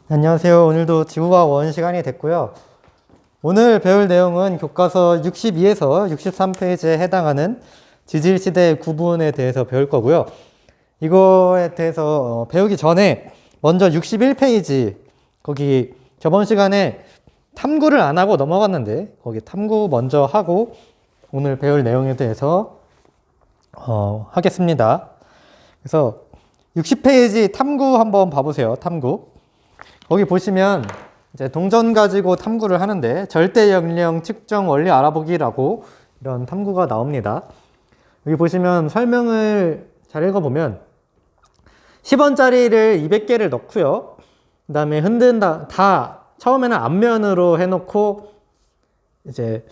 안녕하세요. 오늘도 지구과학 1 시간이 됐고요. 오늘 배울 내용은 교과서 62에서 63페이지에 해당하는 지질시대 구분에 대해서 배울 거고요. 이거에 대해서 배우기 전에 먼저 61페이지, 거기 저번 시간에 탐구를 안 하고 넘어갔는데 거기 탐구 먼저 하고 오늘 배울 내용에 대해서 하겠습니다. 그래서 60페이지 탐구 한번 봐보세요. 탐구. 거기 보시면 이제 동전 가지고 탐구를 하는데 절대 역량 측정 원리 알아보기라고 이런 탐구가 나옵니다. 여기 보시면 설명을 잘 읽어보면 10원짜리를 200개를 넣고요. 그 다음에 다 처음에는 앞면으로 해놓고 이제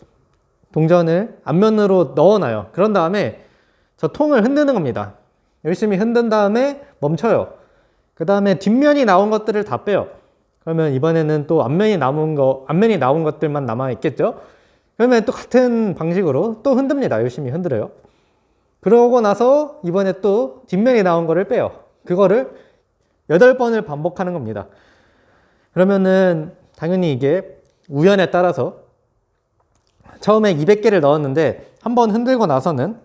동전을 앞면으로 넣어놔요. 그런 다음에 저 통을 흔드는 겁니다. 열심히 흔든 다음에 멈춰요. 그 다음에 뒷면이 나온 것들을 다 빼요. 그러면 이번에는 또 앞면이 나온 것들만 남아있겠죠? 그러면 또 같은 방식으로 또 흔듭니다. 열심히 흔들어요. 그러고 나서 이번에 또 뒷면이 나온 거를 빼요. 그거를 8번을 반복하는 겁니다. 그러면은 당연히 이게 우연에 따라서 처음에 200개를 넣었는데 한번 흔들고 나서는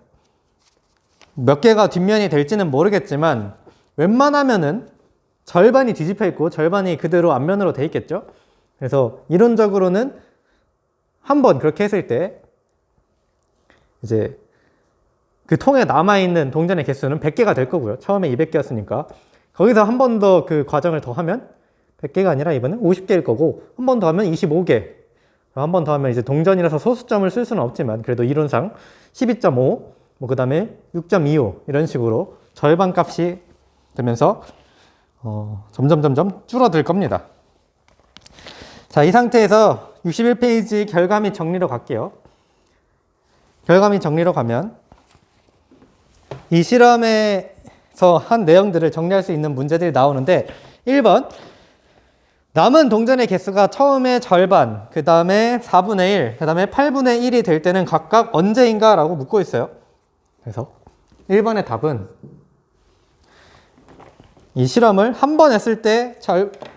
몇 개가 뒷면이 될지는 모르겠지만 웬만하면은 절반이 뒤집혀 있고 절반이 그대로 앞면으로 돼 있겠죠. 그래서 이론적으로는 한번 그렇게 했을 때 이제 그 통에 남아있는 동전의 개수는 100개가 될 거고요. 처음에 200개였으니까 거기서 한 번 더 그 과정을 더 하면 100개가 아니라 이번엔 50개일 거고 한 번 더 하면 25개, 한 번 더 하면 이제 동전이라서 소수점을 쓸 수는 없지만 그래도 이론상 12.5, 그 다음에 6.25 이런 식으로 절반 값이 되면서 점점 줄어들 겁니다. 자, 이 상태에서 61페이지 결과 및 정리로 갈게요. 결과 및 정리로 가면 이 실험에서 한 내용들을 정리할 수 있는 문제들이 나오는데 1번 남은 동전의 개수가 처음에 절반, 그 다음에 4분의 1, 그 다음에 8분의 1이 될 때는 각각 언제인가? 라고 묻고 있어요. 그래서 1번의 답은 이 실험을 한 번 했을 때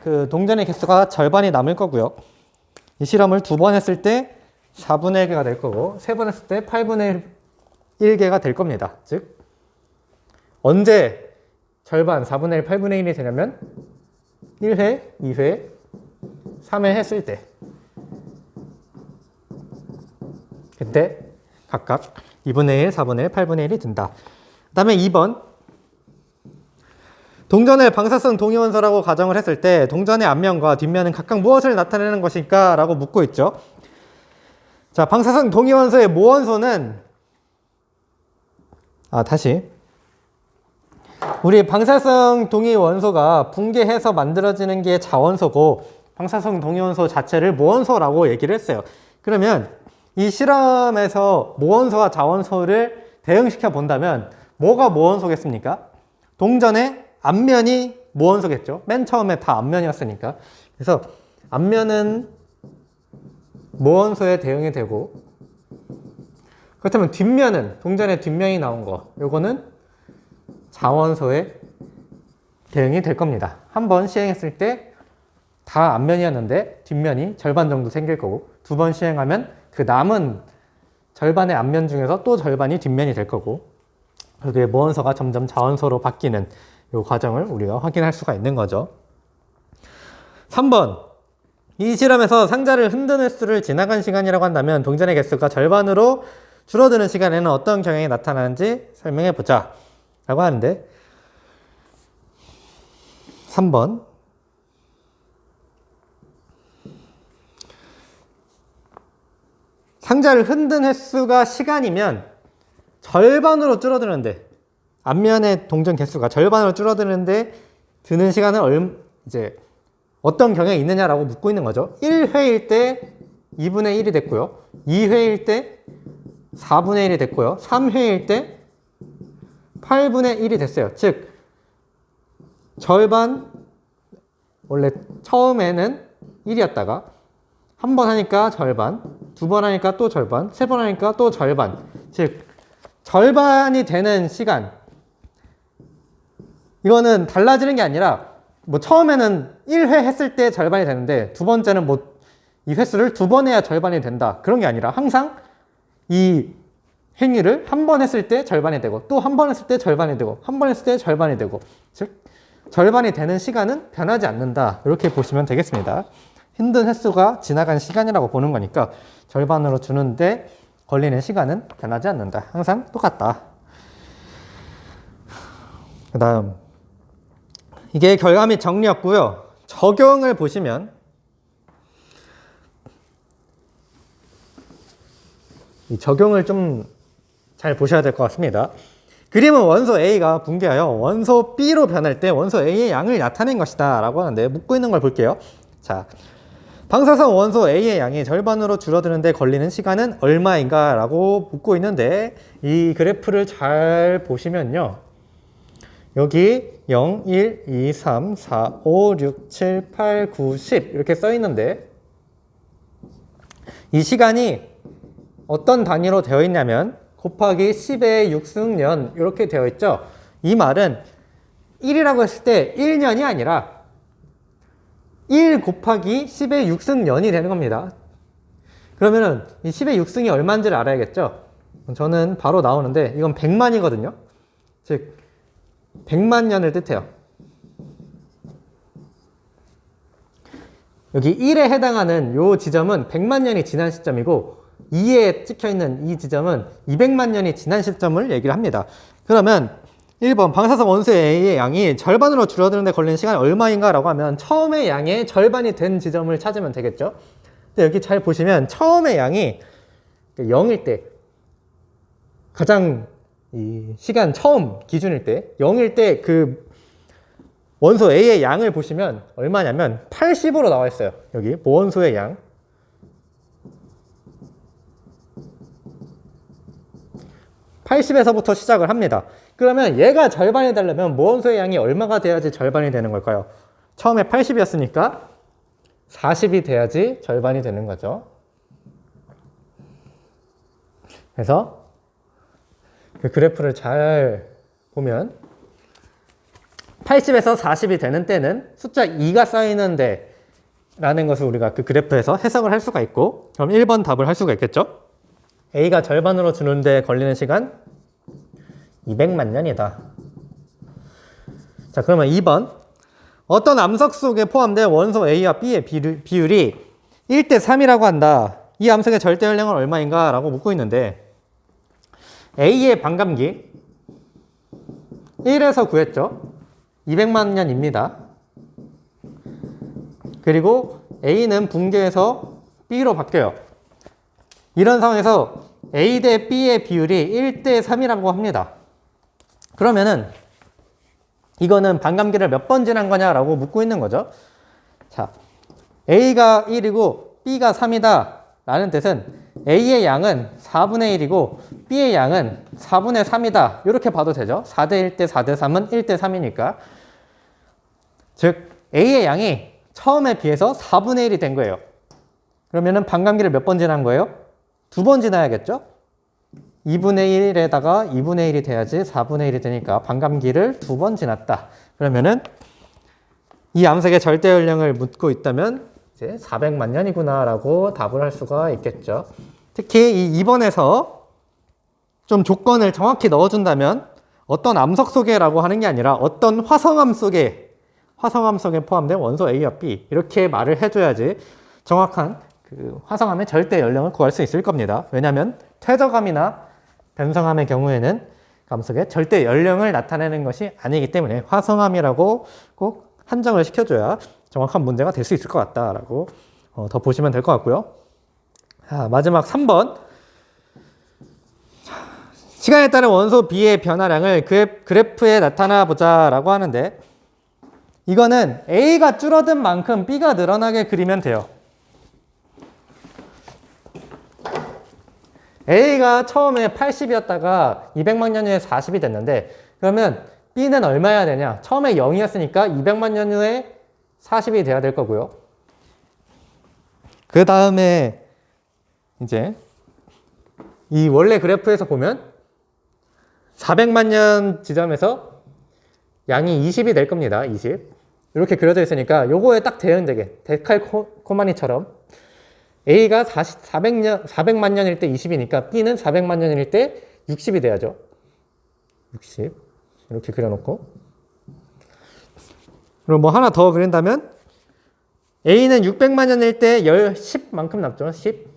그 동전의 개수가 절반이 남을 거고요. 이 실험을 2번 했을 때 4분의 1개가 될 거고 3번 했을 때 8분의 1개가 될 겁니다. 즉 언제 절반 4분의 1, 8분의 1이 되냐면 1회, 2회, 3회 했을 때 그때 각각 2분의 1, 4분의 1, 8분의 1이 든다. 그 다음에 2번 동전을 방사성 동위원소라고 가정을 했을 때 동전의 앞면과 뒷면은 각각 무엇을 나타내는 것일까? 라고 묻고 있죠. 자, 방사성 동위원소의 모원소는 우리 방사성 동위원소가 붕괴해서 만들어지는 게 자원소고 방사성 동위원소 자체를 모원소라고 얘기를 했어요. 그러면 이 실험에서 모원소와 자원소를 대응시켜 본다면 뭐가 모원소겠습니까? 동전의 앞면이 모원소겠죠. 맨 처음에 다 앞면이었으니까. 그래서 앞면은 모원소에 대응이 되고 그렇다면 뒷면은 동전의 뒷면이 나온 거 요거는 자원소에 대응이 될 겁니다. 한번 시행했을 때 다 앞면이었는데 뒷면이 절반 정도 생길 거고 2번 시행하면 그 남은 절반의 앞면 중에서 또 절반이 뒷면이 될 거고 그게 모원소가 점점 자원소로 바뀌는 이 과정을 우리가 확인할 수가 있는 거죠. 3번 이 실험에서 상자를 흔드는 횟수를 지나간 시간이라고 한다면 동전의 개수가 절반으로 줄어드는 시간에는 어떤 경향이 나타나는지 설명해 보자 라고 하는데 3번 상자를 흔든 횟수가 시간이면 절반으로 줄어드는데 앞면의 동전 개수가 절반으로 줄어드는데 드는 시간은 이제 어떤 경향이 있느냐라고 묻고 있는 거죠. 1회일 때 2분의 1이 됐고요. 2회일 때 4분의 1이 됐고요. 3회일 때 8분의 1이 됐어요. 즉 절반 원래 처음에는 1이었다가 한 번 하니까 절반, 2번 하니까 또 절반, 3번 하니까 또 절반. 즉 절반이 되는 시간 이거는 달라지는 게 아니라 뭐 처음에는 1회 했을 때 절반이 되는데 두 번째는 뭐 이 횟수를 두 번 해야 절반이 된다. 그런 게 아니라 항상 이 행위를 한 번 했을 때 절반이 되고 또 한 번 했을 때 절반이 되고 한 번 했을 때 절반이 되고 즉 절반이 되는 시간은 변하지 않는다. 이렇게 보시면 되겠습니다. 힘든 횟수가 지나간 시간이라고 보는 거니까 절반으로 주는데 걸리는 시간은 변하지 않는다. 항상 똑같다. 그 다음 이게 결과 및 정리였고요. 적용을 보시면 이 적용을 좀 잘 보셔야 될 것 같습니다. 그림은 원소 A가 붕괴하여 원소 B로 변할 때 원소 A의 양을 나타낸 것이다 라고 하는데 묻고 있는 걸 볼게요. 자, 방사성 원소 A의 양이 절반으로 줄어드는데 걸리는 시간은 얼마인가 라고 묻고 있는데 이 그래프를 잘 보시면요. 여기 0, 1, 2, 3, 4, 5, 6, 7, 8, 9, 10 이렇게 써 있는데 이 시간이 어떤 단위로 되어 있냐면 곱하기 10의 6승년 이렇게 되어 있죠. 이 말은 1이라고 했을 때 1년이 아니라 1 곱하기 10의 6승년이 되는 겁니다. 그러면은 이 10의 6승이 얼마인지를 알아야겠죠. 저는 바로 나오는데 이건 100만이거든요. 즉 100만 년을 뜻해요. 여기 1에 해당하는 이 지점은 100만 년이 지난 시점이고 2에 찍혀있는 이 지점은 200만 년이 지난 시점을 얘기를 합니다. 그러면 1번 방사성 원소 A의 양이 절반으로 줄어드는데 걸리는 시간이 얼마인가 라고 하면 처음의 양의 절반이 된 지점을 찾으면 되겠죠. 근데 여기 잘 보시면 처음의 양이 0일 때 가장 이 시간 처음 기준일 때 0일 때 그 원소 A의 양을 보시면 얼마냐면 80으로 나와 있어요. 여기 모원소의 양 80에서부터 시작을 합니다. 그러면 얘가 절반이 되려면 모원소의 양이 얼마가 돼야지 절반이 되는 걸까요? 처음에 80이었으니까 40이 돼야지 절반이 되는 거죠. 그래서 그 그래프를 잘 보면 80에서 40이 되는 때는 숫자 2가 쌓이는데 라는 것을 우리가 그 그래프에서 해석을 할 수가 있고 그럼 1번 답을 할 수가 있겠죠. A가 절반으로 주는데 걸리는 시간 200만 년이다. 자, 그러면 2번 어떤 암석 속에 포함된 원소 A와 B의 비율이 1대 3이라고 한다. 이 암석의 절대 연령은 얼마인가? 라고 묻고 있는데 A의 반감기 1에서 구했죠. 200만 년입니다. 그리고 A는 붕괴해서 B로 바뀌어요. 이런 상황에서 A 대 B의 비율이 1대 3이라고 합니다. 그러면은 이거는 반감기를 몇 번 지난 거냐라고 묻고 있는 거죠. 자, A가 1이고 B가 3이다 라는 뜻은 A의 양은 4분의 1이고 B의 양은 4분의 3이다 이렇게 봐도 되죠. 4대 1대 4대 3은 1대 3이니까 즉 A의 양이 처음에 비해서 4분의 1이 된 거예요. 그러면은 반감기를 몇 번 지난 거예요? 2번 지나야겠죠? 2분의 1에다가 2분의 1이 돼야지 4분의 1이 되니까 반감기를 2번 지났다. 그러면은 이 암석의 절대 연령을 묻고 있다면 이제 400만 년이구나 라고 답을 할 수가 있겠죠. 특히 이 2번에서 좀 조건을 정확히 넣어준다면 어떤 암석 속에라고 하는 게 아니라 어떤 화성암 속에 포함된 원소 A와 B 이렇게 말을 해줘야지 정확한 그 화성암의 절대 연령을 구할 수 있을 겁니다. 왜냐하면 퇴적암이나 변성암의 경우에는 암석의 절대 연령을 나타내는 것이 아니기 때문에 화성암이라고 꼭 한정을 시켜줘야 정확한 문제가 될 수 있을 것 같다라고 더 보시면 될 것 같고요. 자, 마지막 3번 시간에 따른 원소 B의 변화량을 그래프에 나타나 보자 라고 하는데 이거는 A가 줄어든 만큼 B가 늘어나게 그리면 돼요. A가 처음에 80이었다가 200만 년 후에 40이 됐는데 그러면 B는 얼마여야 되냐? 처음에 0이었으니까 200만 년 후에 40이 돼야 될 거고요. 그 다음에 이제 이 원래 그래프에서 보면 400만 년 지점에서 양이 20이 될 겁니다. 20. 이렇게 그려져 있으니까 요거에 딱 대응되게 데칼코마니처럼 A가 400만 년일 때 20이니까 B는 400만 년일 때 60이 돼야죠. 60 이렇게 그려놓고, 그럼 뭐 하나 더 그린다면 A는 600만 년일 때 10만큼 남죠. 10.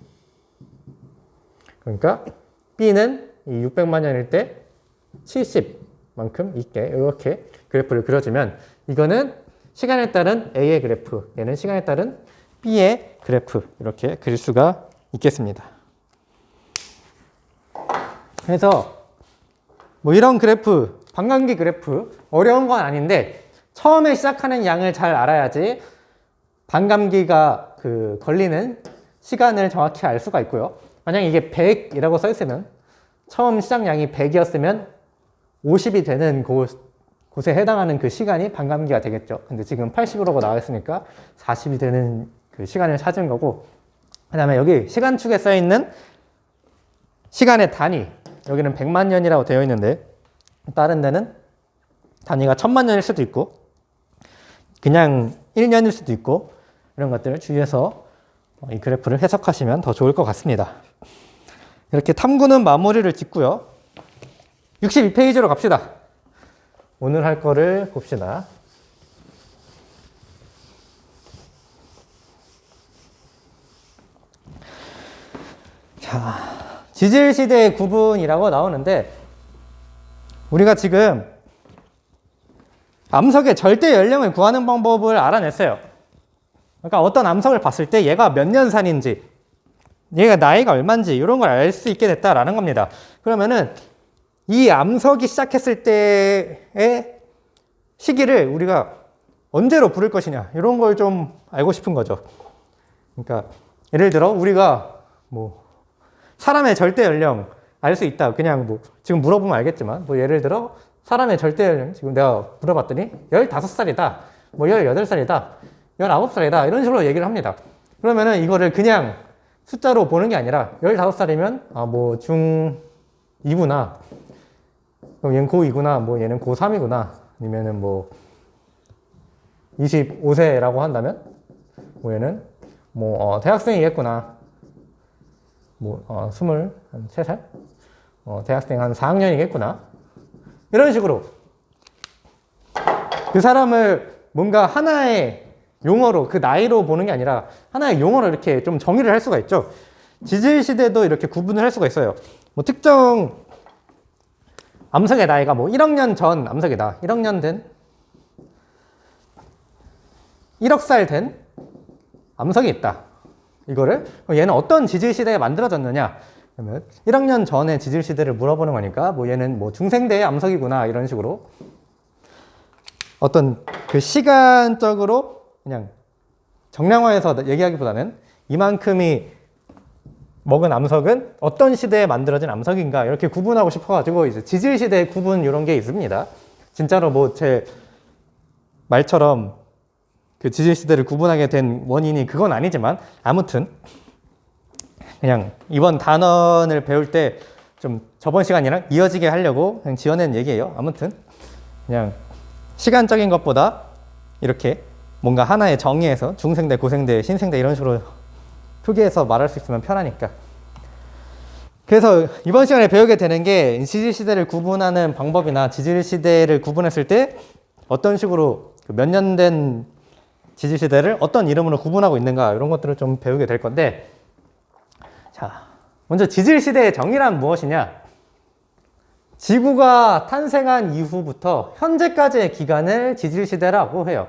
그러니까 B는 이 600만 년일 때 70만큼 있게 이렇게 그래프를 그려주면 이거는 시간에 따른 A의 그래프, 얘는 시간에 따른 B의 그래프, 이렇게 그릴 수가 있겠습니다. 그래서 뭐 이런 그래프, 반감기 그래프 어려운 건 아닌데 처음에 시작하는 양을 잘 알아야지 반감기가 걸리는 시간을 정확히 알 수가 있고요. 만약 이게 100이라고 써 있으면 처음 시작량이 100이었으면 50이 되는 곳에 해당하는 그 시간이 반감기가 되겠죠. 근데 지금 80으로 나와 있으니까 40이 되는 그 시간을 찾은 거고, 그 다음에 여기 시간축에 써 있는 시간의 단위, 여기는 100만 년이라고 되어 있는데 다른 데는 단위가 1000만 년일 수도 있고 그냥 1년일 수도 있고, 이런 것들을 주의해서 이 그래프를 해석하시면 더 좋을 것 같습니다. 이렇게 탐구는 마무리를 짓고요. 62페이지로 갑시다. 오늘 할 거를 봅시다. 자, 지질시대 구분이라고 나오는데 우리가 지금 암석의 절대 연령을 구하는 방법을 알아냈어요. 그러니까 어떤 암석을 봤을 때 얘가 몇 년산인지, 얘가 나이가 얼마인지 이런 걸 알 수 있게 됐다라는 겁니다. 그러면은 이 암석이 시작했을 때의 시기를 우리가 언제로 부를 것이냐, 이런 걸 좀 알고 싶은 거죠. 그러니까 예를 들어 우리가 뭐 사람의 절대 연령 알 수 있다, 그냥 뭐 지금 물어보면 알겠지만, 뭐 예를 들어 사람의 절대 연령 지금 내가 물어봤더니 15살이다, 뭐 18살이다, 19살이다 이런 식으로 얘기를 합니다. 그러면은 이거를 그냥 숫자로 보는 게 아니라 15살이면 뭐 중2구나, 그럼 얘는 고2구나, 뭐 얘는 고3이구나, 아니면은 뭐 25세라고 한다면 뭐 얘는 뭐 대학생이겠구나, 뭐 23살? 대학생 한 4학년이겠구나, 이런 식으로 그 사람을 뭔가 하나의 용어로, 그 나이로 보는 게 아니라 하나의 용어로 이렇게 좀 정의를 할 수가 있죠. 지질시대도 이렇게 구분을 할 수가 있어요. 뭐 특정 암석의 나이가 뭐 1억 년 전 암석이다, 1억 년 된, 1억 살 된 암석이 있다. 이거를 얘는 어떤 지질시대에 만들어졌느냐, 그러면 1억 년 전의 지질시대를 물어보는 거니까 뭐 얘는 뭐 중생대의 암석이구나, 이런 식으로 어떤 그 시간적으로 그냥 정량화해서 얘기하기보다는 이만큼이 먹은 암석은 어떤 시대에 만들어진 암석인가, 이렇게 구분하고 싶어가지고 이제 지질시대 구분 이런 게 있습니다. 진짜로 뭐 제 말처럼 그 지질시대를 구분하게 된 원인이 그건 아니지만, 아무튼 그냥 이번 단원을 배울 때 좀 저번 시간이랑 이어지게 하려고 그냥 지어낸 얘기예요. 아무튼 그냥 시간적인 것보다 이렇게 뭔가 하나의 정의해서 중생대, 고생대, 신생대 이런 식으로 표기해서 말할 수 있으면 편하니까. 그래서 이번 시간에 배우게 되는 게 지질시대를 구분하는 방법이나 지질시대를 구분했을 때 어떤 식으로 몇 년 된 지질시대를 어떤 이름으로 구분하고 있는가, 이런 것들을 좀 배우게 될 건데, 자, 먼저 지질시대의 정의란 무엇이냐? 지구가 탄생한 이후부터 현재까지의 기간을 지질시대라고 해요.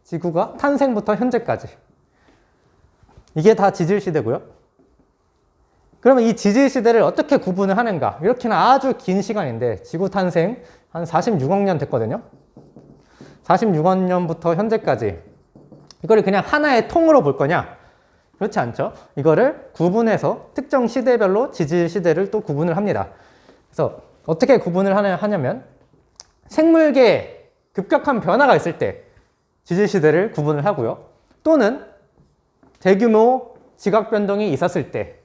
지구가 탄생부터 현재까지. 이게 다 지질시대고요. 그러면 이 지질시대를 어떻게 구분을 하는가? 이렇게는 아주 긴 시간인데, 지구 탄생 한 46억 년 됐거든요. 46억 년부터 현재까지. 이거를 그냥 하나의 통으로 볼 거냐? 그렇지 않죠. 이거를 구분해서 특정 시대별로 지질시대를 또 구분을 합니다. 그래서 어떻게 구분을 하냐면, 생물계에 급격한 변화가 있을 때 지질시대를 구분을 하고요. 또는 대규모 지각 변동이 있었을 때,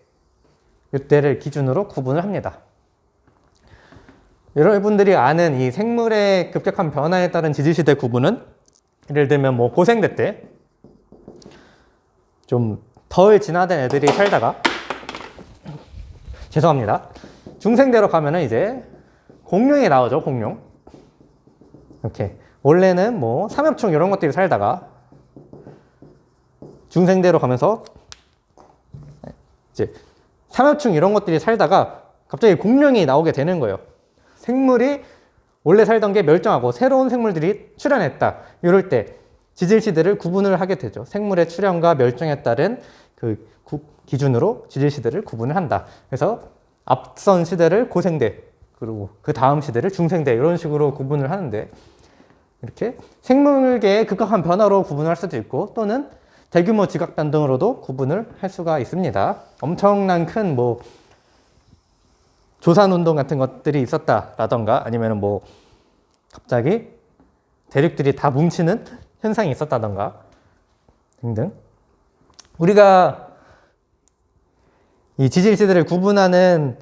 이때를 기준으로 구분을 합니다. 여러분들이 아는 이 생물의 급격한 변화에 따른 지질시대 구분은 예를 들면 뭐 고생대 때 좀 덜 진화된 애들이 살다가, 죄송합니다, 중생대로 가면은 이제 공룡이 나오죠. 공룡. 이렇게 원래는 뭐 삼엽충 이런 것들이 살다가 중생대로 가면서 이제 삼엽충 이런 것들이 살다가 갑자기 공룡이 나오게 되는 거예요. 생물이 원래 살던 게 멸종하고 새로운 생물들이 출현했다. 이럴 때 지질시대를 구분을 하게 되죠. 생물의 출현과 멸종에 따른 그 기준으로 지질시대를 구분을 한다. 그래서 앞선 시대를 고생대, 그리고 그 다음 시대를 중생대, 이런 식으로 구분을 하는데, 이렇게 생물계의 급격한 변화로 구분할 수도 있고, 또는 대규모 지각 변동으로도 구분을 할 수가 있습니다. 엄청난 큰 뭐 조산 운동 같은 것들이 있었다라던가, 아니면 뭐 갑자기 대륙들이 다 뭉치는 현상이 있었다던가 등등. 우리가 이 지질 시대를 구분하는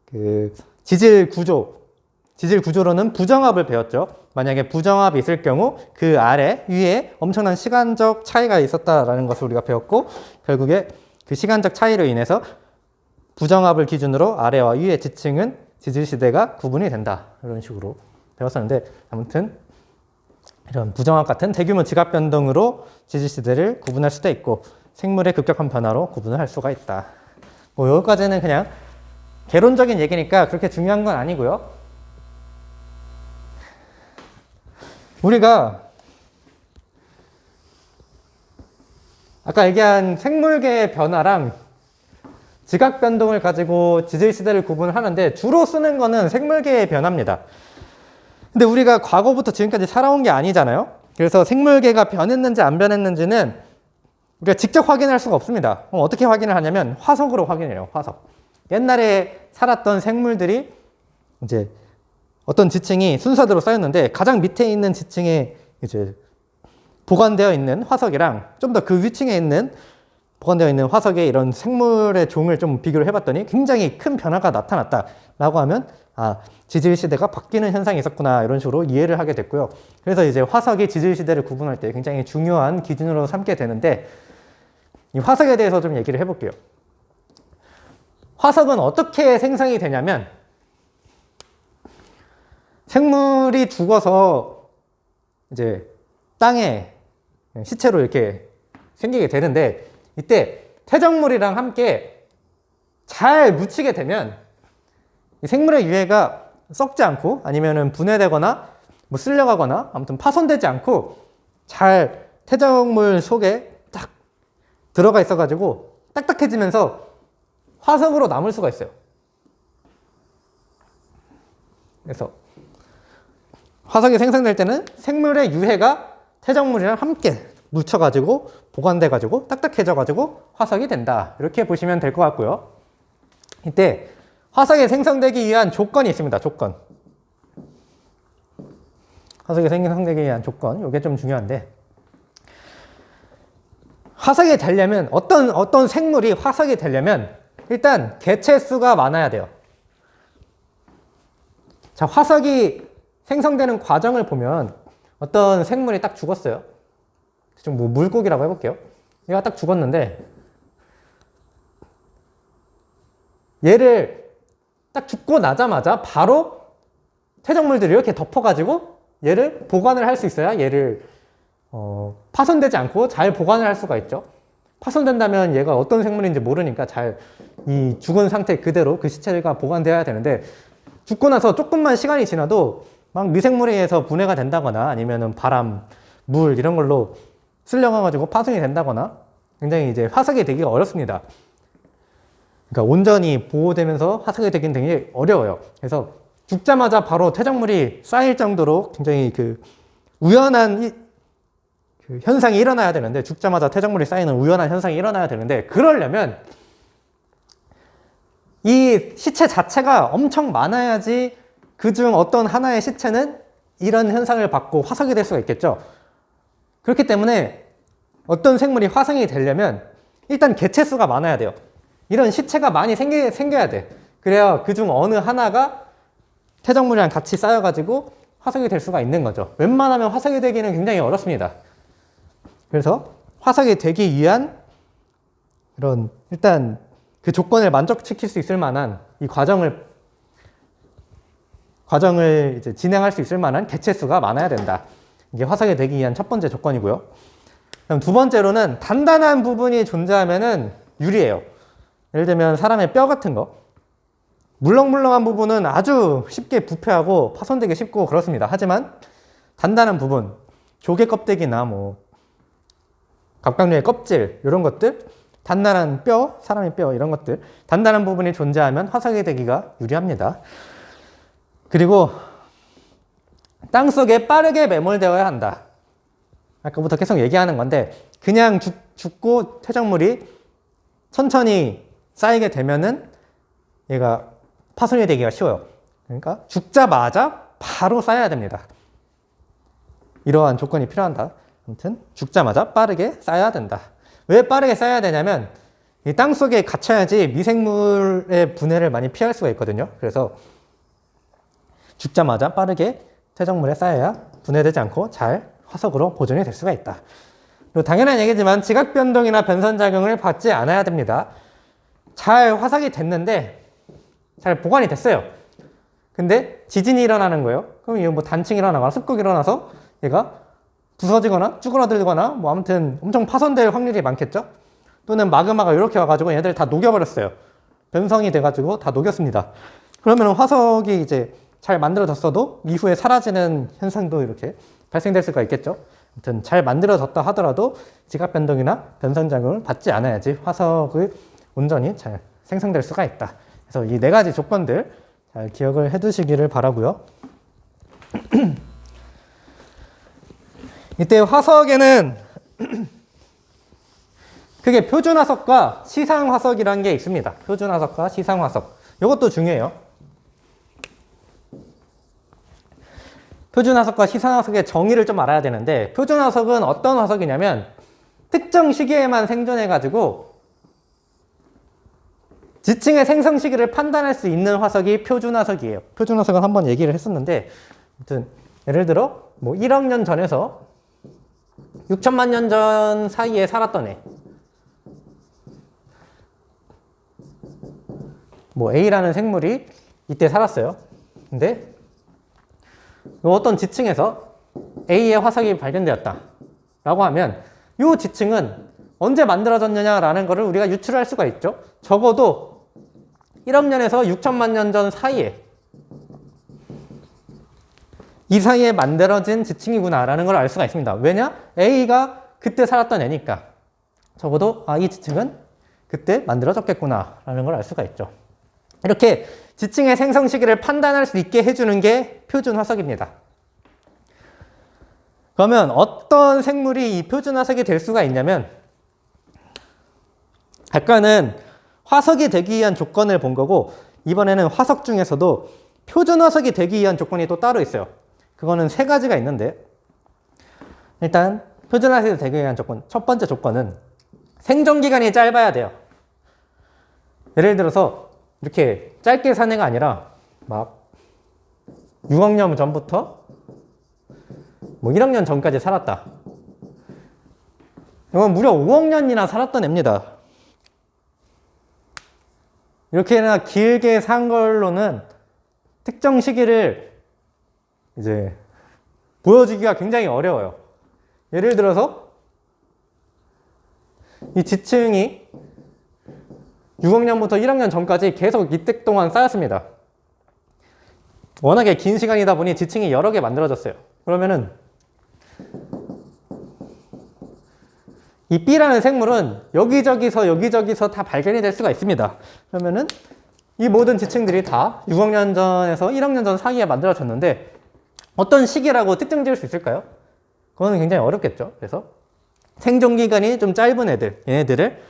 그 지질 구조로는 부정합을 배웠죠. 만약에 부정합이 있을 경우 그 아래 위에 엄청난 시간적 차이가 있었다라는 것을 우리가 배웠고, 결국에 그 시간적 차이로 인해서 부정합을 기준으로 아래와 위의 지층은 지질시대가 구분이 된다, 이런 식으로 배웠었는데, 아무튼 이런 부정합 같은 대규모 지각 변동으로 지질시대를 구분할 수도 있고, 생물의 급격한 변화로 구분을 할 수가 있다. 뭐 여기까지는 그냥 개론적인 얘기니까 그렇게 중요한 건 아니고요. 우리가 아까 얘기한 생물계의 변화랑 지각 변동을 가지고 지질시대를 구분하는데, 주로 쓰는 거는 생물계의 변화입니다. 근데 우리가 과거부터 지금까지 살아온 게 아니잖아요. 그래서 생물계가 변했는지 안 변했는지는 우리가 직접 확인할 수가 없습니다. 그럼 어떻게 확인을 하냐면 화석으로 확인해요. 화석. 옛날에 살았던 생물들이 이제 어떤 지층이 순서대로 쌓였는데, 가장 밑에 있는 지층에 이제 보관되어 있는 화석이랑 좀 더 그 위층에 있는 보관되어 있는 화석의 이런 생물의 종을 좀 비교를 해봤더니 굉장히 큰 변화가 나타났다라고 하면, 아, 지질시대가 바뀌는 현상이 있었구나, 이런 식으로 이해를 하게 됐고요. 그래서 이제 화석이 지질시대를 구분할 때 굉장히 중요한 기준으로 삼게 되는데, 이 화석에 대해서 좀 얘기를 해볼게요. 화석은 어떻게 생성이 되냐면, 생물이 죽어서 이제 땅에 시체로 이렇게 생기게 되는데, 이때 퇴적물이랑 함께 잘 묻히게 되면 이 생물의 유해가 썩지 않고, 아니면은 분해되거나 뭐 쓸려가거나 아무튼 파손되지 않고 잘 퇴적물 속에 딱 들어가 있어가지고 딱딱해지면서 화석으로 남을 수가 있어요. 그래서 화석이 생성될 때는 생물의 유해가 퇴적물이랑 함께 묻혀가지고 보관돼가지고 딱딱해져가지고 화석이 된다, 이렇게 보시면 될 것 같고요. 이때 화석이 생성되기 위한 조건이 있습니다. 조건. 화석이 생성되기 위한 조건, 이게 좀 중요한데, 화석이 되려면, 어떤 생물이 화석이 되려면 일단 개체 수가 많아야 돼요. 자, 화석이 생성되는 과정을 보면 어떤 생물이 딱 죽었어요. 좀 뭐 물고기라고 해볼게요. 얘가 딱 죽었는데, 얘를 딱 죽고 나자마자 바로 퇴적물들이 이렇게 덮어가지고 얘를 보관을 할 수 있어야 얘를 파손되지 않고 잘 보관을 할 수가 있죠. 파손된다면 얘가 어떤 생물인지 모르니까 잘 이 죽은 상태 그대로 그 시체가 보관되어야 되는데, 죽고 나서 조금만 시간이 지나도 막 미생물에 의해서 분해가 된다거나, 아니면은 바람, 물 이런 걸로 쓸려가가지고 파손이 된다거나, 굉장히 이제 화석이 되기가 어렵습니다. 그러니까 온전히 보호되면서 화석이 되긴 되게 어려워요. 그래서 죽자마자 바로 퇴적물이 쌓일 정도로 굉장히 그 우연한 그 현상이 일어나야 되는데, 죽자마자 퇴적물이 쌓이는 우연한 현상이 일어나야 되는데, 그러려면 이 시체 자체가 엄청 많아야지 그중 어떤 하나의 시체는 이런 현상을 받고 화석이 될 수가 있겠죠. 그렇기 때문에 어떤 생물이 화석이 되려면 일단 개체 수가 많아야 돼요. 이런 시체가 많이 생겨야 돼. 그래야 그중 어느 하나가 퇴적물이랑 같이 쌓여가지고 화석이 될 수가 있는 거죠. 웬만하면 화석이 되기는 굉장히 어렵습니다. 그래서 화석이 되기 위한 이런 일단 그 조건을 만족시킬 수 있을 만한 이 과정을 이제 진행할 수 있을 만한 개체수가 많아야 된다. 이게 화석이 되기 위한 첫 번째 조건이고요. 그럼 두 번째로는 단단한 부분이 존재하면은 유리해요. 예를 들면 사람의 뼈 같은 거. 물렁물렁한 부분은 아주 쉽게 부패하고 파손되기 쉽고 그렇습니다. 하지만 단단한 부분, 조개 껍데기나 뭐 갑각류의 껍질 이런 것들, 단단한 뼈, 사람의 뼈 이런 것들, 단단한 부분이 존재하면 화석이 되기가 유리합니다. 그리고 땅속에 빠르게 매몰되어야 한다. 아까부터 계속 얘기하는 건데 그냥 죽고 퇴적물이 천천히 쌓이게 되면은 얘가 파손이 되기가 쉬워요. 그러니까 죽자마자 바로 쌓여야 됩니다. 이러한 조건이 필요한다. 아무튼 죽자마자 빠르게 쌓여야 된다. 왜 빠르게 쌓여야 되냐면 이 땅속에 갇혀야지 미생물의 분해를 많이 피할 수가 있거든요. 그래서 죽자마자 빠르게 퇴적물에 쌓여야 분해되지 않고 잘 화석으로 보존이 될 수가 있다. 그리고 당연한 얘기지만 지각 변동이나 변선 작용을 받지 않아야 됩니다. 잘 화석이 됐는데 잘 보관이 됐어요. 근데 지진이 일어나는 거예요. 그럼 이거 뭐 단층이 일어나거나 습곡이 일어나서 얘가 부서지거나 쭈그러들거나 뭐 아무튼 엄청 파손될 확률이 많겠죠. 또는 마그마가 이렇게 와가지고 얘들 다 녹여버렸어요. 변성이 돼가지고 다 녹였습니다. 그러면 화석이 이제 잘 만들어졌어도 이후에 사라지는 현상도 이렇게 발생될 수가 있겠죠. 아무튼 잘 만들어졌다 하더라도 지각 변동이나 변선 작용을 받지 않아야지 화석의 온전히 잘 생성될 수가 있다. 그래서 이 네 가지 조건들 잘 기억을 해 두시기를 바라고요. 이때 화석에는 크게 표준화석과 시상화석이라는 게 있습니다. 표준화석과 시상화석. 이것도 중요해요. 표준화석과 시상화석의 정의를 좀 알아야 되는데 표준화석은 어떤 화석이냐면 특정 시기에만 생존해가지고 지층의 생성 시기를 판단할 수 있는 화석이 표준화석이에요. 표준화석은 한번 얘기를 했었는데 아무튼 예를 들어 뭐 1억 년 전에서 6천만 년 전 사이에 살았던 애 뭐 A라는 생물이 이때 살았어요. 근데 어떤 지층에서 A의 화석이 발견되었다 라고 하면 이 지층은 언제 만들어졌느냐라는 것을 우리가 유출할 수가 있죠. 적어도 1억 년에서 6천만 년 전 사이에 이 사이에 만들어진 지층이구나 라는 걸 알 수가 있습니다. 왜냐? A가 그때 살았던 애니까 적어도 이 지층은 그때 만들어졌겠구나 라는 걸 알 수가 있죠. 이렇게 지층의 생성 시기를 판단할 수 있게 해주는 게 표준 화석입니다. 그러면 어떤 생물이 이 표준 화석이 될 수가 있냐면 아까는 화석이 되기 위한 조건을 본 거고 이번에는 화석 중에서도 표준 화석이 되기 위한 조건이 또 따로 있어요. 그거는 세 가지가 있는데 일단 표준 화석이 되기 위한 조건 첫 번째 조건은 생존기간이 짧아야 돼요. 예를 들어서 이렇게 짧게 산 애가 아니라 막 6억 년 전부터 뭐 1억 년 전까지 살았다. 이건 무려 5억 년이나 살았던 애입니다. 이렇게나 길게 산 걸로는 특정 시기를 이제 보여주기가 굉장히 어려워요. 예를 들어서 이 지층이 6억 년부터 1억 년 전까지 계속 이때 동안 쌓였습니다. 워낙에 긴 시간이다 보니 지층이 여러 개 만들어졌어요. 그러면은 이 B라는 생물은 여기저기서 다 발견이 될 수가 있습니다. 그러면은 이 모든 지층들이 다 6억 년 전에서 1억 년 전 사이에 만들어졌는데 어떤 시기라고 특정 지을 수 있을까요? 그거는 굉장히 어렵겠죠. 그래서 생존기간이 좀 짧은 애들, 얘네들을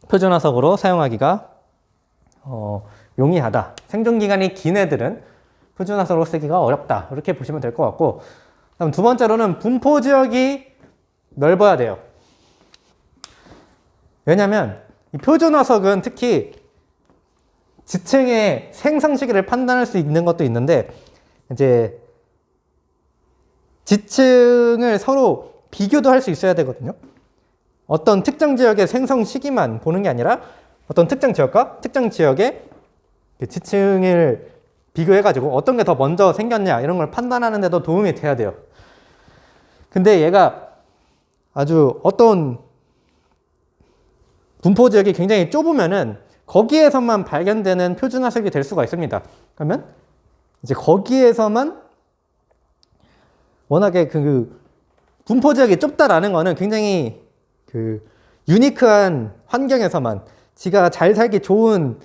표준화석으로 사용하기가 용이하다. 생존기간이 긴 애들은 표준화석으로 쓰기가 어렵다. 이렇게 보시면 될 것 같고 그다음 두 번째로는 분포지역이 넓어야 돼요. 왜냐하면 이 표준화석은 특히 지층의 생성 시기를 판단할 수 있는 것도 있는데 이제 지층을 서로 비교도 할 수 있어야 되거든요. 어떤 특정 지역의 생성 시기만 보는 게 아니라 어떤 특정 지역과 특정 지역의 지층을 비교해가지고 어떤 게 더 먼저 생겼냐 이런 걸 판단하는 데도 도움이 돼야 돼요. 근데 얘가 아주 어떤 분포 지역이 굉장히 좁으면은 거기에서만 발견되는 표준 화석이 될 수가 있습니다. 그러면 이제 거기에서만 워낙에 그 분포 지역이 좁다라는 거는 굉장히 그 유니크한 환경에서만 지가 잘 살기 좋은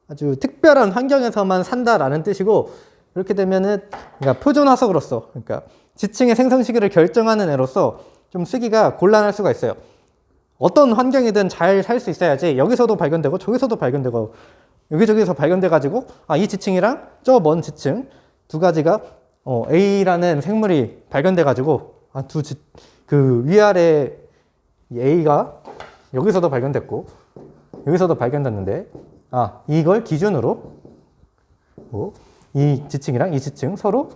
아주 특별한 환경에서만 산다라는 뜻이고, 이렇게 되면은 그러니까 표준 화석으로서, 그러니까 지층의 생성 시기를 결정하는 애로서 좀 쓰기가 곤란할 수가 있어요. 어떤 환경이든 잘 살 수 있어야지 여기서도 발견되고 저기서도 발견되고 여기저기서 발견돼가지고 이 지층이랑 저 먼 지층 두 가지가 A라는 생물이 발견돼가지고 그 위아래 A가 여기서도 발견됐고 여기서도 발견됐는데 이걸 기준으로 이 지층이랑 이 지층 서로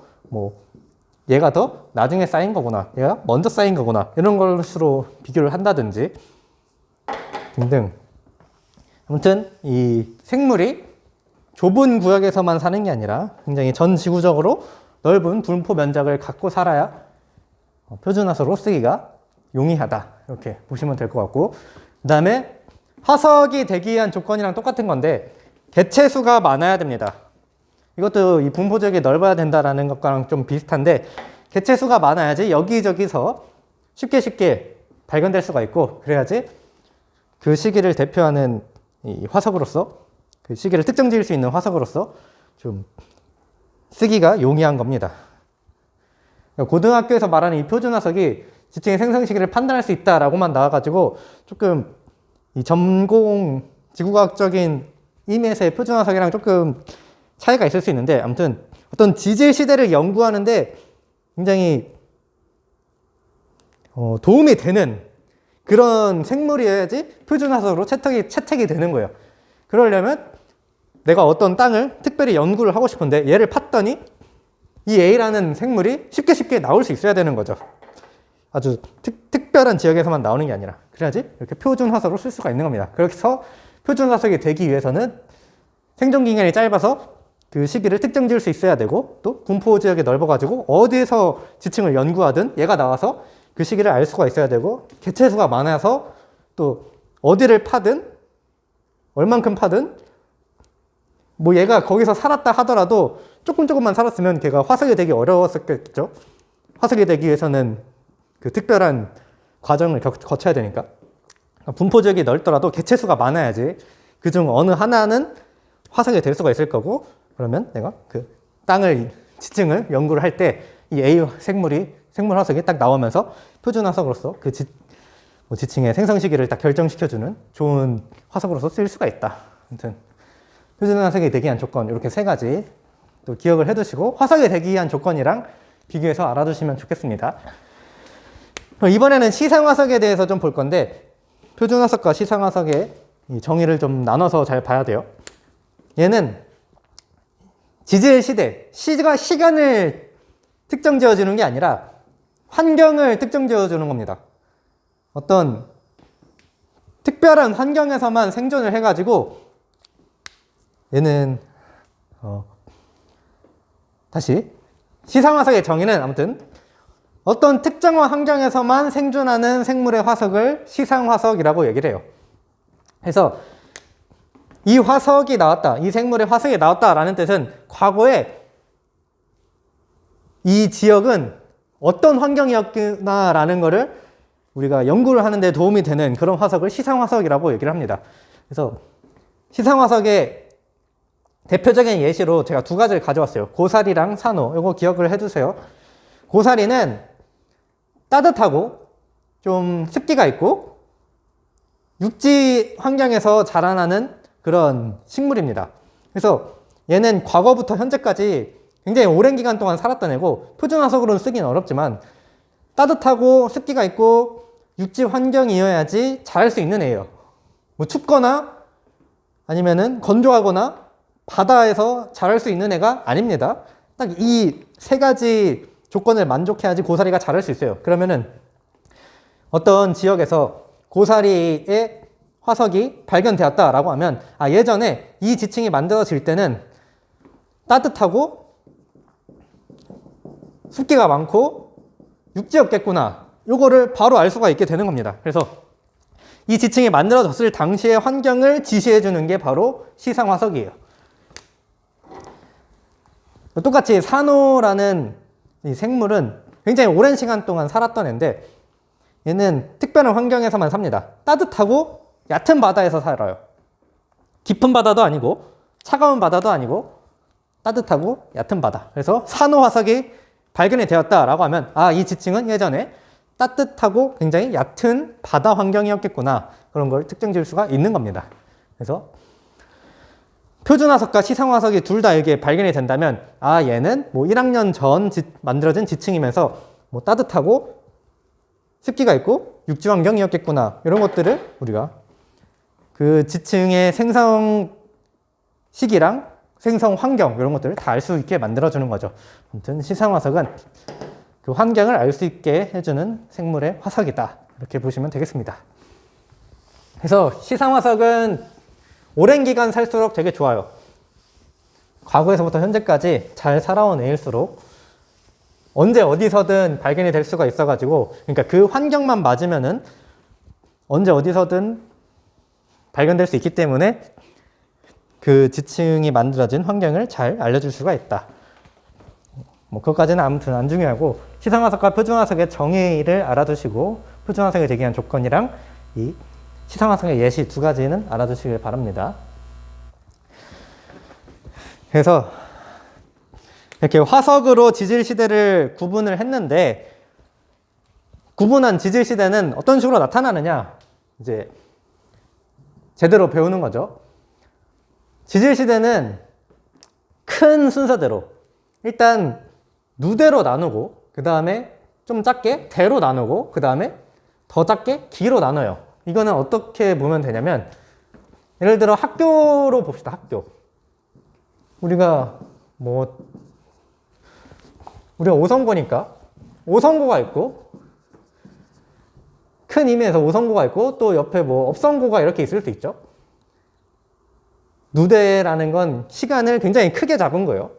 얘가 더 나중에 쌓인 거구나, 얘가 먼저 쌓인 거구나, 이런 것으로 비교를 한다든지 등등. 아무튼 이 생물이 좁은 구역에서만 사는 게 아니라 굉장히 전 지구적으로 넓은 분포 면적을 갖고 살아야 표준화석으로 쓰기가 용이하다, 이렇게 보시면 될 것 같고, 그 다음에 화석이 되기 위한 조건이랑 똑같은 건데 개체수가 많아야 됩니다. 이것도 이 분포 지역이 넓어야 된다라는 것과랑 좀 비슷한데, 개체수가 많아야지 여기저기서 쉽게 발견될 수가 있고, 그래야지 그 시기를 대표하는 이 화석으로서, 그 시기를 특정 지을 수 있는 화석으로서 좀 쓰기가 용이한 겁니다. 고등학교에서 말하는 이 표준 화석이 지층의 생성 시기를 판단할 수 있다라고만 나와가지고 조금 이 전공 지구과학적인 의미에서의 표준 화석이랑 조금 차이가 있을 수 있는데, 아무튼 어떤 지질 시대를 연구하는데 굉장히 도움이 되는 그런 생물이어야지 표준 화석으로 채택이 되는 거예요. 그러려면 내가 어떤 땅을 특별히 연구를 하고 싶은데 얘를 팠더니 이 A라는 생물이 쉽게 나올 수 있어야 되는 거죠. 아주 특별한 지역에서만 나오는 게 아니라, 그래야지 이렇게 표준 화석으로 쓸 수가 있는 겁니다. 그래서 표준 화석이 되기 위해서는 생존 기간이 짧아서 그 시기를 특정 지을 수 있어야 되고, 또 분포 지역이 넓어가지고 어디에서 지층을 연구하든 얘가 나와서 그 시기를 알 수가 있어야 되고, 개체수가 많아서 또 어디를 파든 얼만큼 파든 얘가 거기서 살았다 하더라도 조금만 살았으면 걔가 화석이 되기 어려웠었겠죠. 화석이 되기 위해서는 그 특별한 과정을 거쳐야 되니까. 분포 지역이 넓더라도 개체수가 많아야지 그중 어느 하나는 화석이 될 수가 있을 거고, 그러면 내가 그 지층을 연구를 할 때 이 A 생물 화석이 딱 나오면서 표준 화석으로서 그 지층의 생성 시기를 딱 결정시켜주는 좋은 화석으로서 쓰일 수가 있다. 아무튼 표준 화석이 되기 위한 조건, 이렇게 세 가지 또 기억을 해두시고 화석이 되기 위한 조건이랑 비교해서 알아두시면 좋겠습니다. 이번에는 시상화석에 대해서 좀 볼 건데, 표준 화석과 시상화석의 정의를 좀 나눠서 잘 봐야 돼요. 얘는 지질 시간을 특정 지어주는 게 아니라 환경을 특정 지어주는 겁니다. 어떤 특별한 환경에서만 생존을 해가지고 얘는 다시 시상화석의 정의는 아무튼 어떤 특정한 환경에서만 생존하는 생물의 화석을 시상화석이라고 얘기를 해요. 그래서 이 화석이 나왔다, 이 생물의 화석이 나왔다라는 뜻은 과거에 이 지역은 어떤 환경이었구나라는 거를 우리가 연구를 하는 데 도움이 되는 그런 화석을 시상화석이라고 얘기를 합니다. 그래서 시상화석의 대표적인 예시로 제가 두 가지를 가져왔어요. 고사리랑 산호. 이거 기억을 해두세요. 고사리는 따뜻하고 좀 습기가 있고 육지 환경에서 자라나는 그런 식물입니다. 그래서 얘는 과거부터 현재까지 굉장히 오랜 기간 동안 살았던 애고, 표준 화석으로는 쓰기는 어렵지만 따뜻하고 습기가 있고 육지 환경이어야지 자랄 수 있는 애예요. 춥거나 아니면은 건조하거나 바다에서 자랄 수 있는 애가 아닙니다. 딱 이 세 가지 조건을 만족해야지 고사리가 자랄 수 있어요. 그러면은 어떤 지역에서 고사리의 화석이 발견되었다라고 하면 예전에 이 지층이 만들어질 때는 따뜻하고 습기가 많고 육지였겠구나. 요거를 바로 알 수가 있게 되는 겁니다. 그래서 이 지층이 만들어졌을 당시의 환경을 지시해 주는 게 바로 시상화석이에요. 똑같이 산호라는 이 생물은 굉장히 오랜 시간 동안 살았던 애인데 얘는 특별한 환경에서만 삽니다. 따뜻하고 얕은 바다에서 살아요. 깊은 바다도 아니고 차가운 바다도 아니고 따뜻하고 얕은 바다. 그래서 산호화석이 발견이 되었다라고 하면 이 지층은 예전에 따뜻하고 굉장히 얕은 바다 환경이었겠구나. 그런 걸 특정 지을 수가 있는 겁니다. 그래서 표준화석과 시상화석이 둘 다 이게 발견이 된다면 얘는 뭐 1학년 전 만들어진 지층이면서 뭐 따뜻하고 습기가 있고 육지 환경이었겠구나. 이런 것들을 우리가 그 지층의 생성 시기랑 생성 환경 이런 것들을 다 알 수 있게 만들어주는 거죠. 아무튼 시상화석은 그 환경을 알 수 있게 해주는 생물의 화석이다. 이렇게 보시면 되겠습니다. 그래서 시상화석은 오랜 기간 살수록 되게 좋아요. 과거에서부터 현재까지 잘 살아온 애일수록 언제 어디서든 발견이 될 수가 있어가지고 그러니까 그 환경만 맞으면은 언제 어디서든 발견될 수 있기 때문에 그 지층이 만들어진 환경을 잘 알려줄 수가 있다. 뭐 그것까지는 아무튼 안 중요하고 시상화석과 표준화석의 정의를 알아두시고 표준화석에 제기한 조건이랑 이 시상화석의 예시 두 가지는 알아두시길 바랍니다. 그래서 이렇게 화석으로 지질시대를 구분을 했는데 구분한 지질시대는 어떤 식으로 나타나느냐 이제 제대로 배우는 거죠. 지질시대는 큰 순서대로 일단 누대로 나누고 그 다음에 좀 작게 대로 나누고 그 다음에 더 작게 기로 나눠요. 이거는 어떻게 보면 되냐면 예를 들어 학교로 봅시다. 학교. 우리가 5성고니까 5성고가 있고 큰 의미에서 5성고가 있고 또 옆에 업성고가 이렇게 있을 수 있죠. 누대라는 건 시간을 굉장히 크게 잡은 거예요.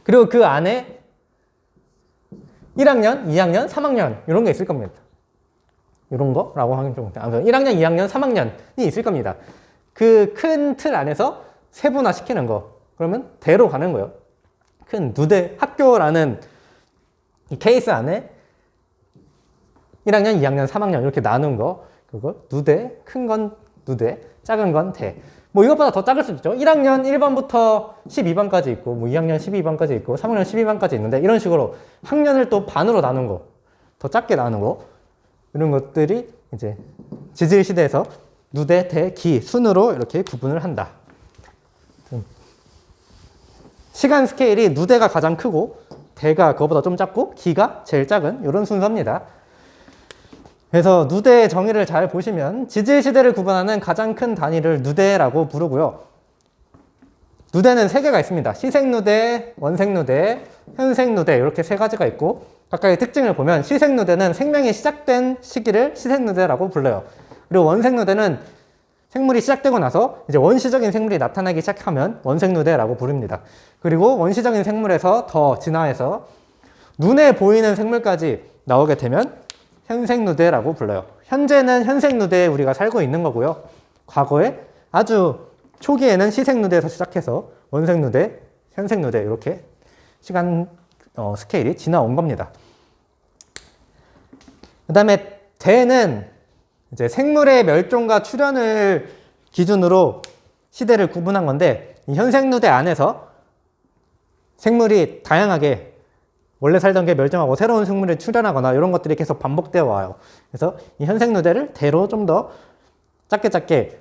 그리고 그 안에 1학년, 2학년, 3학년 이런 게 있을 겁니다. 이런 거라고 하면 좀 1학년, 2학년, 3학년이 있을 겁니다. 그 큰 틀 안에서 세분화 시키는 거. 그러면 대로 가는 거예요. 큰 누대 학교라는 이 케이스 안에 1학년, 2학년, 3학년 이렇게 나눈 거. 그거 누대, 큰 건 누대, 작은 건 대. 이것보다 더 작을 수도 있죠. 1학년 1번부터 12번까지 있고, 2학년 12번까지 있고, 3학년 12번까지 있는데, 이런 식으로 학년을 또 반으로 나눈 거, 더 작게 나눈 거, 이런 것들이 이제 지질시대에서 누대, 대, 기 순으로 이렇게 구분을 한다. 시간 스케일이 누대가 가장 크고, 대가 그거보다 좀 작고, 기가 제일 작은 이런 순서입니다. 그래서 누대의 정의를 잘 보시면 지질시대를 구분하는 가장 큰 단위를 누대라고 부르고요. 누대는 3개가 있습니다. 시생누대, 원생누대, 현생누대 이렇게 3가지가 있고 각각의 특징을 보면 시생누대는 생명이 시작된 시기를 시생누대라고 불러요. 그리고 원생누대는 생물이 시작되고 나서 이제 원시적인 생물이 나타나기 시작하면 원생누대라고 부릅니다. 그리고 원시적인 생물에서 더 진화해서 눈에 보이는 생물까지 나오게 되면 현생누대라고 불러요. 현재는 현생누대에 우리가 살고 있는 거고요. 과거에 아주 초기에는 시생누대에서 시작해서 원생누대, 현생누대 이렇게 시간 스케일이 지나온 겁니다. 그 다음에 대는 이제 생물의 멸종과 출현을 기준으로 시대를 구분한 건데 이 현생누대 안에서 생물이 다양하게 원래 살던 게 멸종하고 새로운 생물이 출현하거나 이런 것들이 계속 반복되어 와요. 그래서 이 현생누대를 대로 좀 더 작게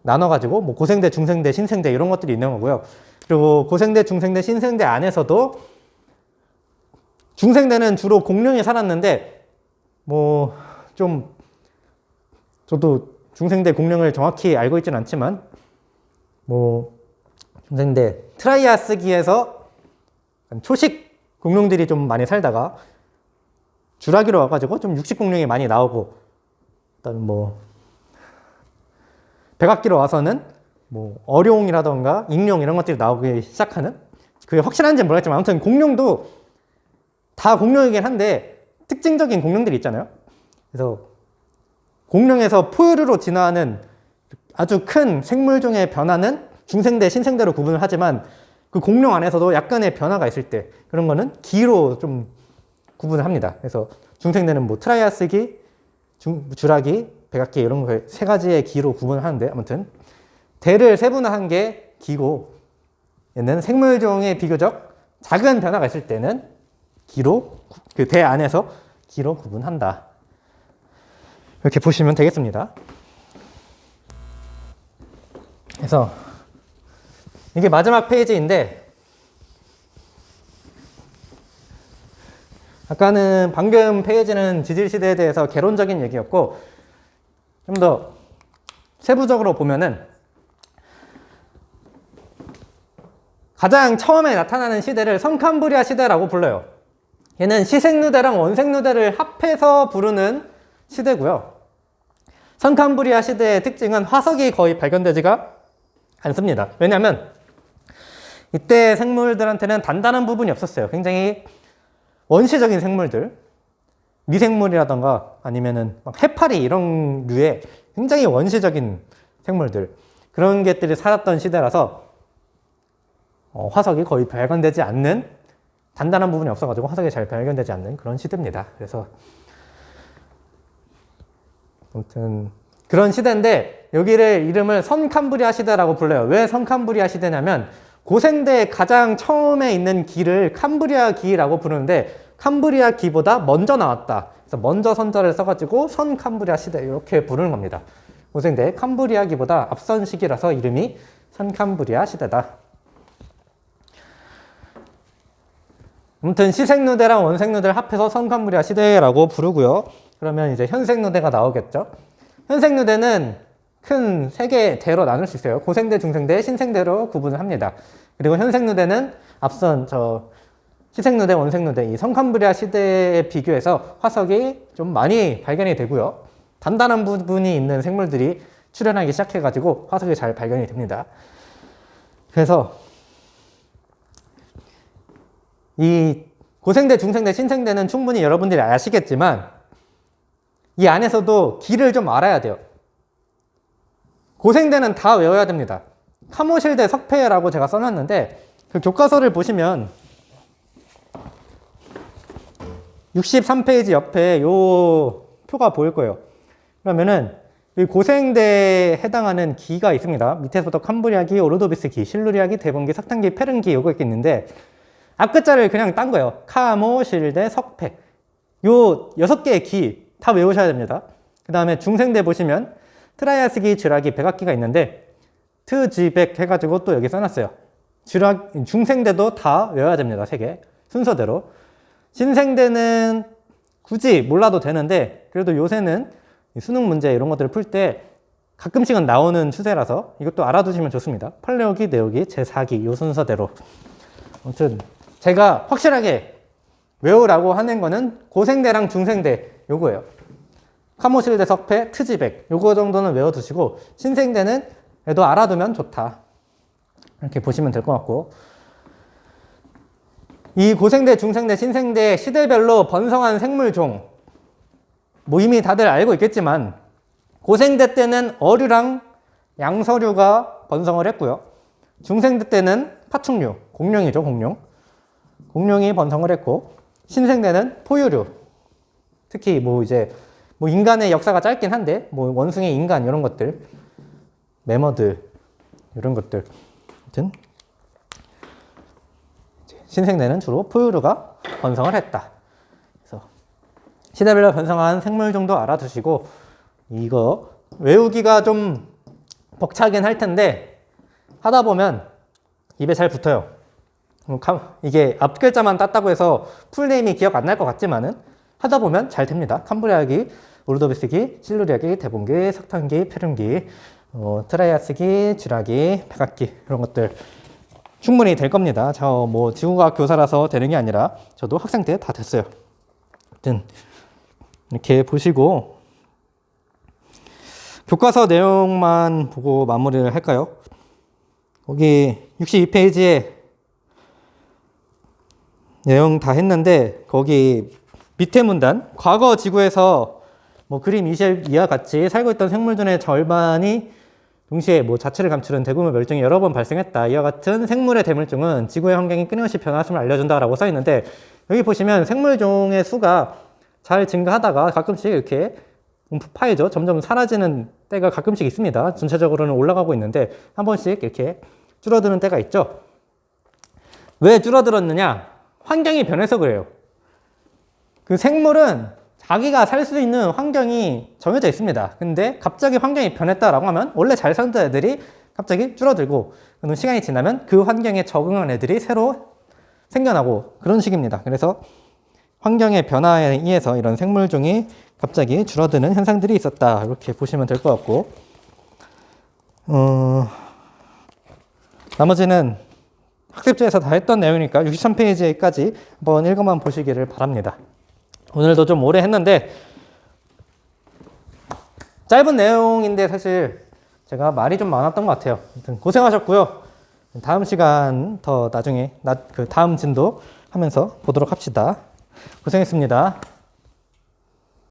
나눠가지고 고생대, 중생대, 신생대 이런 것들이 있는 거고요. 그리고 고생대, 중생대, 신생대 안에서도 중생대는 주로 공룡이 살았는데 좀 저도 중생대 공룡을 정확히 알고 있지는 않지만 중생대 트라이아스기에서 초식 공룡들이 좀 많이 살다가 주라기로 와가지고 좀 육식 공룡이 많이 나오고, 그다음에 뭐 백악기로 와서는 뭐 어룡이라던가 익룡 이런 것들이 나오기 시작하는, 그게 확실한지는 모르겠지만 아무튼 공룡도 다 공룡이긴 한데 특징적인 공룡들이 있잖아요. 그래서 공룡에서 포유류로 진화하는 아주 큰 생물종의 변화는 중생대, 신생대로 구분을 하지만 그 공룡 안에서도 약간의 변화가 있을 때 그런 거는 기로 좀 구분을 합니다. 그래서 중생대는 뭐 트라이아스기, 주라기, 백악기 이런 거 세 가지의 기로 구분을 하는데, 아무튼 대를 세분화한 게 기고, 얘는 생물종의 비교적 작은 변화가 있을 때는 기로, 그 대 안에서 기로 구분한다. 이렇게 보시면 되겠습니다. 그래서 이게 마지막 페이지인데, 아까는 방금 페이지는 지질시대에 대해서 개론적인 얘기였고, 좀 더 세부적으로 보면은 가장 처음에 나타나는 시대를 성캄브리아 시대라고 불러요. 얘는 시생누대랑 원생누대를 합해서 부르는 시대고요. 성캄브리아 시대의 특징은 화석이 거의 발견되지가 않습니다. 왜냐하면 이때 생물들한테는 단단한 부분이 없었어요. 굉장히 원시적인 생물들, 미생물이라던가 아니면은 막 해파리 이런 류의 굉장히 원시적인 생물들, 그런 것들이 살았던 시대라서 화석이 거의 발견되지 않는, 단단한 부분이 없어가지고 화석이 잘 발견되지 않는 그런 시대입니다. 그래서 아무튼 그런 시대인데 여기를 이름을 선캄브리아 시대라고 불러요. 왜 선캄브리아 시대냐면 고생대의 가장 처음에 있는 기를 캄브리아 기라고 부르는데 캄브리아 기보다 먼저 나왔다. 그래서 먼저 선자를 써가지고 선캄브리아 시대 이렇게 부르는 겁니다. 고생대의 캄브리아 기보다 앞선 시기라서 이름이 선캄브리아 시대다. 아무튼 시생누대랑 원생누대를 합해서 선캄브리아 시대라고 부르고요. 그러면 이제 현생누대가 나오겠죠. 현생누대는 큰 세 개의 대로 나눌 수 있어요. 고생대, 중생대, 신생대로 구분을 합니다. 그리고 현생누대는 앞선 시생누대, 원생누대 이 성캄브리아 시대에 비교해서 화석이 좀 많이 발견이 되고요. 단단한 부분이 있는 생물들이 출현하기 시작해가지고 화석이 잘 발견이 됩니다. 그래서 이 고생대, 중생대, 신생대는 충분히 여러분들이 아시겠지만 이 안에서도 기를 좀 알아야 돼요. 고생대는 다 외워야 됩니다. 카모실대 석패라고 제가 써놨는데 그 교과서를 보시면 63페이지 옆에 요 표가 보일 거예요. 그러면은 이 고생대에 해당하는 기가 있습니다. 밑에서부터 캄브리아기, 오르도비스기, 실루리아기, 대본기, 석탄기, 페른기 요거 이렇게 있는데 앞글자를 그냥 딴 거예요. 카모, 실대, 석패. 요 6개의 기 다 외우셔야 됩니다. 그 다음에 중생대 보시면 트라이아스기, 주라기, 백악기가 있는데 트지백 해가지고 또 여기 써놨어요. 중생대도 다 외워야 됩니다. 3개 순서대로. 신생대는 굳이 몰라도 되는데 그래도 요새는 수능 문제 이런 것들을 풀 때 가끔씩은 나오는 추세라서 이것도 알아두시면 좋습니다. 팔레오기, 네오기, 제4기 요 순서대로. 아무튼 제가 확실하게 외우라고 하는 거는 고생대랑 중생대 요거예요. 카모실대, 석패, 트지백 요거 정도는 외워두시고 신생대는 그래도 알아두면 좋다. 이렇게 보시면 될 것 같고, 이 고생대, 중생대, 신생대 시대별로 번성한 생물종 뭐 이미 다들 알고 있겠지만 고생대 때는 어류랑 양서류가 번성을 했고요. 중생대 때는 파충류, 공룡이죠, 공룡. 공룡이 번성을 했고, 신생대는 포유류. 특히 뭐 이제 뭐 인간의 역사가 짧긴 한데 뭐 원숭이, 인간 이런 것들, 매머드 이런 것들. 아무튼 신생대는 주로 포유류가 번성을 했다. 그래서 시대별로 번성한 생물종도 알아두시고, 이거 외우기가 좀 벅차긴 할 텐데 하다 보면 입에 잘 붙어요. 이게 앞 글자만 땄다고 해서 풀네임이 기억 안 날 것 같지만은 하다 보면 잘 됩니다. 캄브리아기, 오르도비스기, 실루리아기, 대본기, 석탄기, 페룬기, 트라이아스기, 주라기, 백악기 이런 것들 충분히 될 겁니다. 저 뭐 지구과학 교사라서 되는 게 아니라 저도 학생 때 다 됐어요. 아무튼 이렇게 보시고 교과서 내용만 보고 마무리를 할까요? 거기 62페이지에 내용 다 했는데 거기 밑에 문단 과거 지구에서 뭐 그림 22와 같이 살고 있던 생물 중의 절반이 동시에 뭐 자체를 감추는 대규모 멸종이 여러 번 발생했다. 이와 같은 생물의 대물종은 지구의 환경이 끊임없이 변화함을 알려준다라고 써 있는데 여기 보시면 생물종의 수가 잘 증가하다가 가끔씩 이렇게 파이죠. 점점 사라지는 때가 가끔씩 있습니다. 전체적으로는 올라가고 있는데 한 번씩 이렇게 줄어드는 때가 있죠. 왜 줄어들었느냐? 환경이 변해서 그래요. 그 생물은 자기가 살 수 있는 환경이 정해져 있습니다. 근데 갑자기 환경이 변했다라고 하면 원래 잘 살던 애들이 갑자기 줄어들고 그럼 시간이 지나면 그 환경에 적응한 애들이 새로 생겨나고 그런 식입니다. 그래서 환경의 변화에 의해서 이런 생물종이 갑자기 줄어드는 현상들이 있었다. 이렇게 보시면 될 것 같고 나머지는 학습지에서 다 했던 내용이니까 63페이지까지 한번 읽어만 보시기를 바랍니다. 오늘도 좀 오래 했는데 짧은 내용인데 사실 제가 말이 좀 많았던 것 같아요. 아무튼 고생하셨고요. 다음 시간 더 나중에 다음 진도 하면서 보도록 합시다. 고생했습니다.